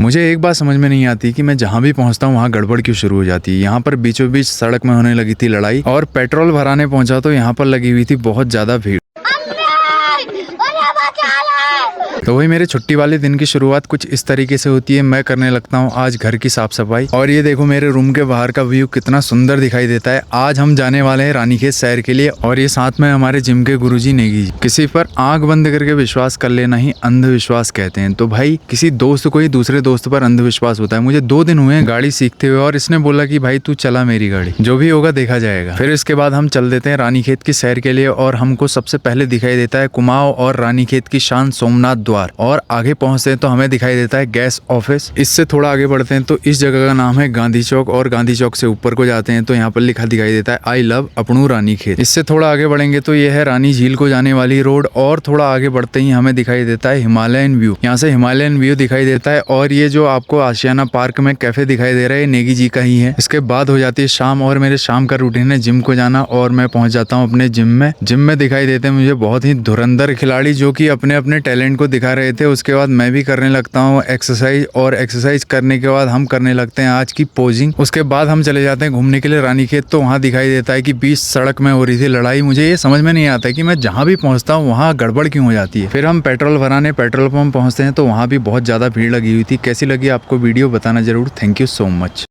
मुझे एक बात समझ में नहीं आती कि मैं जहाँ भी पहुँचता हूँ वहाँ गड़बड़ क्यों शुरू हो जाती है। यहाँ पर बीचों बीच सड़क में होने लगी थी लड़ाई और पेट्रोल भराने पहुंचा तो यहाँ पर लगी हुई थी बहुत ज्यादा भीड़। तो वही मेरे छुट्टी वाले दिन की शुरुआत कुछ इस तरीके से होती है। मैं करने लगता हूँ आज घर की साफ सफाई और ये देखो मेरे रूम के बाहर का व्यू कितना सुंदर दिखाई देता है। आज हम जाने वाले हैं रानीखेत सैर के लिए और ये साथ में हमारे जिम के गुरुजी नेगी जी। किसी पर आंख बंद करके विश्वास कर लेना ही अंधविश्वास कहते हैं। तो भाई किसी दोस्त को ही दूसरे दोस्त पर अंधविश्वास होता है। मुझे 2 दिन हुए हैं गाड़ी सीखते हुए और इसने बोला कि भाई तू चला मेरी गाड़ी, जो भी होगा देखा जाएगा। फिर इसके बाद हम चल देते हैं रानीखेत की सैर के लिए और हमको सबसे पहले दिखाई देता है कुमाऊं और रानीखेत की शान सोमनाथ द्वार और आगे पहुंचते हैं तो हमें दिखाई देता है गैस ऑफिस। इससे थोड़ा आगे बढ़ते हैं तो इस जगह का नाम है गांधी चौक और गांधी चौक से ऊपर को जाते हैं तो यहाँ पर लिखा दिखाई देता है आई लव अपनू रानीखेत। इससे थोड़ा आगे बढ़ेंगे तो यह है रानी झील को जाने वाली रोड और थोड़ा आगे बढ़ते ही हमें दिखाई देता है हिमालयन व्यू। यहाँ से हिमालयन व्यू दिखाई देता है और ये जो आपको आशियाना पार्क में कैफे दिखाई दे रहा है नेगी जी का ही है। इसके बाद हो जाती है शाम और मेरे शाम का रूटीन है जिम को जाना और मैं पहुंच जाता हूँ अपने जिम में। जिम में दिखाई देते हैं मुझे बहुत ही धुरंधर खिलाड़ी जो कि अपने अपने टैलेंट को दिखा रहे थे। उसके बाद मैं भी करने लगता हूँ एक्सरसाइज और एक्सरसाइज करने के बाद हम करने लगते हैं आज की पोजिंग। उसके बाद हम चले जाते हैं घूमने के लिए रानीखेत। तो वहाँ दिखाई देता है कि बीच सड़क में हो रही थी लड़ाई। मुझे ये समझ में नहीं आता है कि मैं जहाँ भी पहुँचता हूँ वहाँ गड़बड़ क्यों हो जाती है। फिर हम पेट्रोल भराने पेट्रोल पंप पहुँचते हैं तो वहाँ भी बहुत ज़्यादा भीड़ लगी हुई थी। कैसी लगी आपको वीडियो बताना जरूर। Thank you so much.